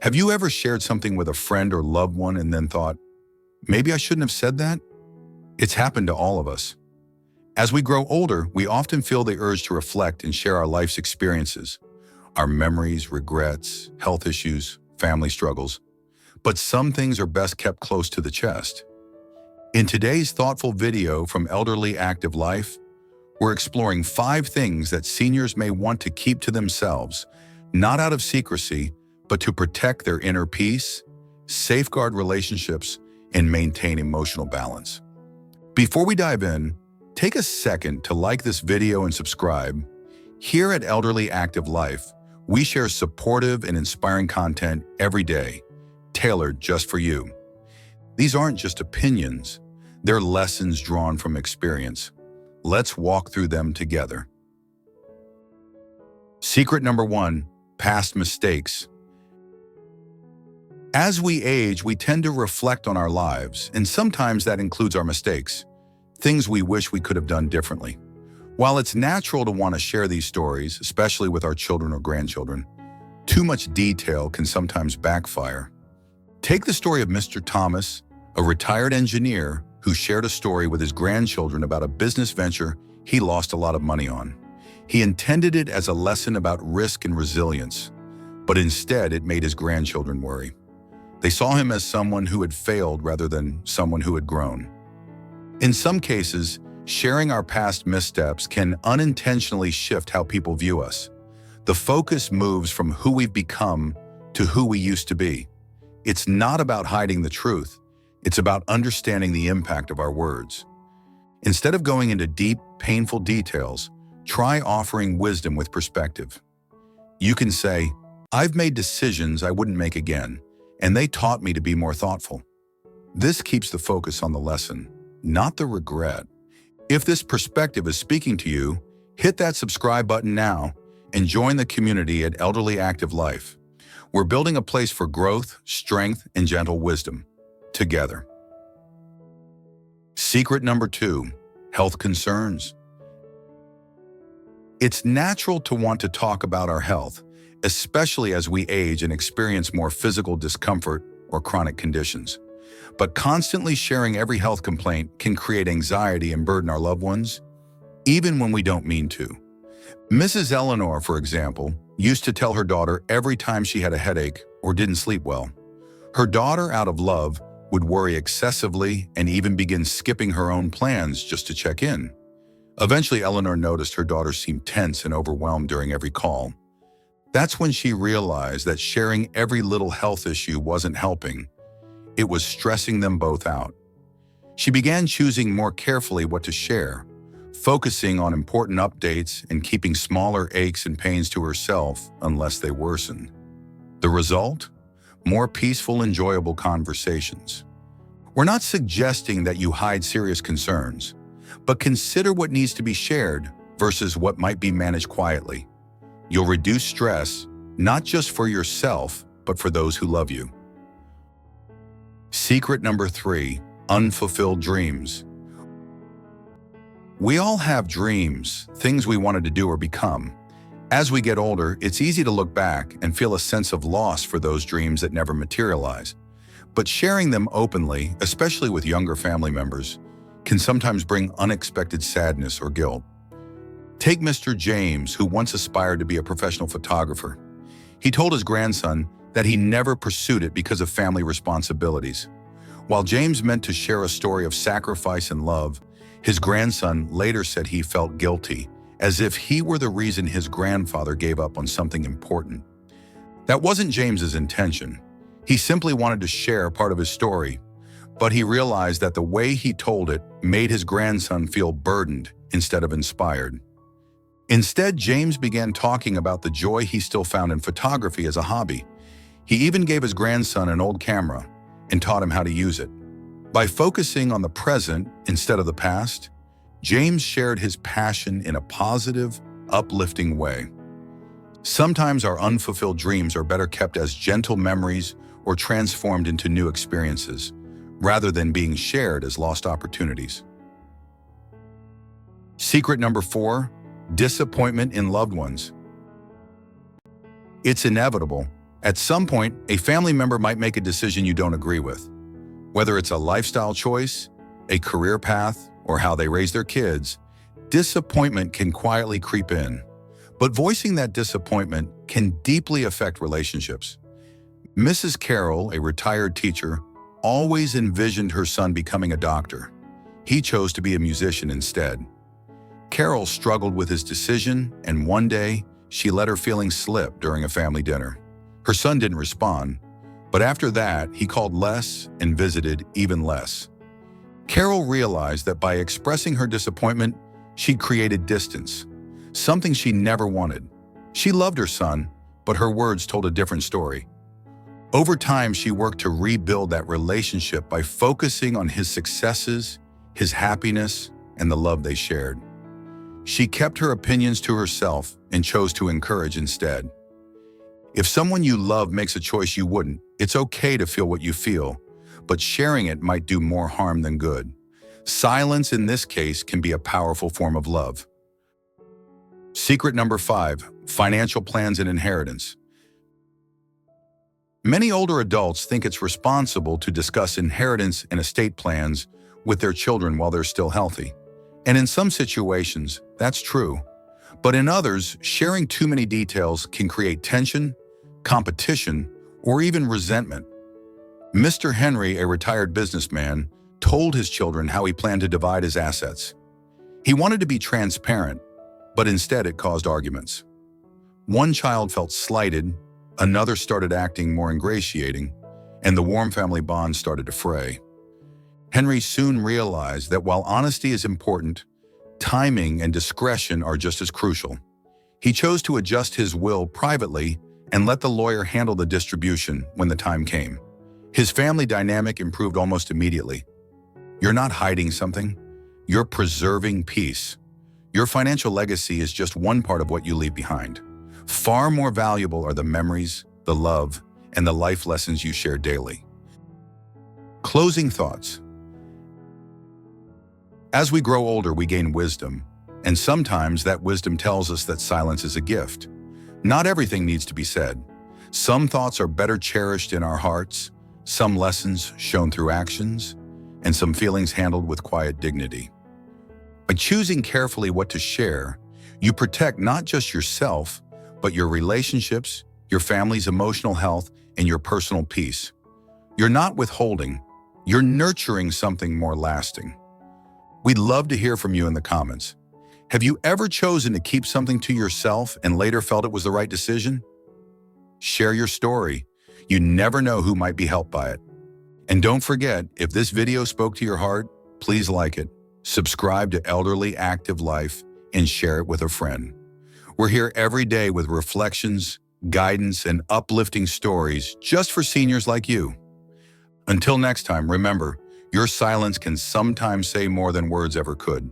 Have you ever shared something with a friend or loved one and then thought, maybe I shouldn't have said that? It's happened to all of us. As we grow older, we often feel the urge to reflect and share our life's experiences, our memories, regrets, health issues, family struggles. But some things are best kept close to the chest. In today's thoughtful video from Elderly Active Life, we're exploring 5 things that seniors may want to keep to themselves, not out of secrecy, but to protect their inner peace, safeguard relationships, and maintain emotional balance. Before we dive in, take a second to like this video and subscribe. Here at Elderly Active Life, we share supportive and inspiring content every day, tailored just for you. These aren't just opinions, they're lessons drawn from experience. Let's walk through them together. Secret number 1, past mistakes. As we age, we tend to reflect on our lives, and sometimes that includes our mistakes, things we wish we could have done differently. While it's natural to want to share these stories, especially with our children or grandchildren, too much detail can sometimes backfire. Take the story of Mr. Thomas, a retired engineer who shared a story with his grandchildren about a business venture he lost a lot of money on. He intended it as a lesson about risk and resilience, but instead it made his grandchildren worry. They saw him as someone who had failed rather than someone who had grown. In some cases, sharing our past missteps can unintentionally shift how people view us. The focus moves from who we've become to who we used to be. It's not about hiding the truth. It's about understanding the impact of our words. Instead of going into deep, painful details, try offering wisdom with perspective. You can say, "I've made decisions I wouldn't make again, and they taught me to be more thoughtful." This keeps the focus on the lesson, not the regret. If this perspective is speaking to you, hit that subscribe button now and join the community at Elderly Active Life. We're building a place for growth, strength, and gentle wisdom together. Secret number 2, health concerns. It's natural to want to talk about our health, especially as we age and experience more physical discomfort or chronic conditions. But constantly sharing every health complaint can create anxiety and burden our loved ones, even when we don't mean to. Mrs. Eleanor, for example, used to tell her daughter every time she had a headache or didn't sleep well. Her daughter, out of love, would worry excessively and even begin skipping her own plans just to check in. Eventually, Eleanor noticed her daughter seemed tense and overwhelmed during every call. That's when she realized that sharing every little health issue wasn't helping. It was stressing them both out. She began choosing more carefully what to share, focusing on important updates and keeping smaller aches and pains to herself unless they worsened. The result? More peaceful, enjoyable conversations. We're not suggesting that you hide serious concerns, but consider what needs to be shared versus what might be managed quietly. You'll reduce stress, not just for yourself, but for those who love you. Secret number 3, unfulfilled dreams. We all have dreams, things we wanted to do or become. As we get older, it's easy to look back and feel a sense of loss for those dreams that never materialize. But sharing them openly, especially with younger family members, can sometimes bring unexpected sadness or guilt. Take Mr. James, who once aspired to be a professional photographer. He told his grandson that he never pursued it because of family responsibilities. While James meant to share a story of sacrifice and love, his grandson later said he felt guilty, as if he were the reason his grandfather gave up on something important. That wasn't James's intention. He simply wanted to share part of his story, but he realized that the way he told it made his grandson feel burdened instead of inspired. Instead, James began talking about the joy he still found in photography as a hobby. He even gave his grandson an old camera and taught him how to use it. By focusing on the present instead of the past, James shared his passion in a positive, uplifting way. Sometimes our unfulfilled dreams are better kept as gentle memories or transformed into new experiences, rather than being shared as lost opportunities. Secret number 4, disappointment in loved ones. It's inevitable. At some point, a family member might make a decision you don't agree with. Whether it's a lifestyle choice, a career path, or how they raise their kids, disappointment can quietly creep in. But voicing that disappointment can deeply affect relationships. Mrs. Carroll, a retired teacher, always envisioned her son becoming a doctor. He chose to be a musician instead. Carroll struggled with his decision, and one day, she let her feelings slip during a family dinner. Her son didn't respond, but after that, he called less and visited even less. Carroll realized that by expressing her disappointment, she'd created distance, something she never wanted. She loved her son, but her words told a different story. Over time, she worked to rebuild that relationship by focusing on his successes, his happiness, and the love they shared. She kept her opinions to herself and chose to encourage instead. If someone you love makes a choice you wouldn't, it's okay to feel what you feel, but sharing it might do more harm than good. Silence in this case can be a powerful form of love. Secret number 5, financial plans and inheritance. Many older adults think it's responsible to discuss inheritance and estate plans with their children while they're still healthy. And in some situations, that's true. But in others, sharing too many details can create tension, competition, or even resentment. Mr. Henry, a retired businessman, told his children how he planned to divide his assets. He wanted to be transparent, but instead it caused arguments. One child felt slighted, another started acting more ingratiating, and the warm family bond started to fray. Henry soon realized that while honesty is important, timing and discretion are just as crucial. He chose to adjust his will privately and let the lawyer handle the distribution when the time came. His family dynamic improved almost immediately. You're not hiding something, you're preserving peace. Your financial legacy is just one part of what you leave behind. Far more valuable are the memories, the love, and the life lessons you share daily. Closing thoughts. As we grow older, we gain wisdom, and sometimes that wisdom tells us that silence is a gift. Not everything needs to be said. Some thoughts are better cherished in our hearts, some lessons shown through actions, and some feelings handled with quiet dignity. By choosing carefully what to share, you protect not just yourself, but your relationships, your family's emotional health, and your personal peace. You're not withholding, you're nurturing something more lasting. We'd love to hear from you in the comments. Have you ever chosen to keep something to yourself and later felt it was the right decision? Share your story. You never know who might be helped by it. And don't forget, if this video spoke to your heart, please like it, subscribe to Elderly Active Life, and share it with a friend. We're here every day with reflections, guidance, and uplifting stories just for seniors like you. Until next time, remember, your silence can sometimes say more than words ever could.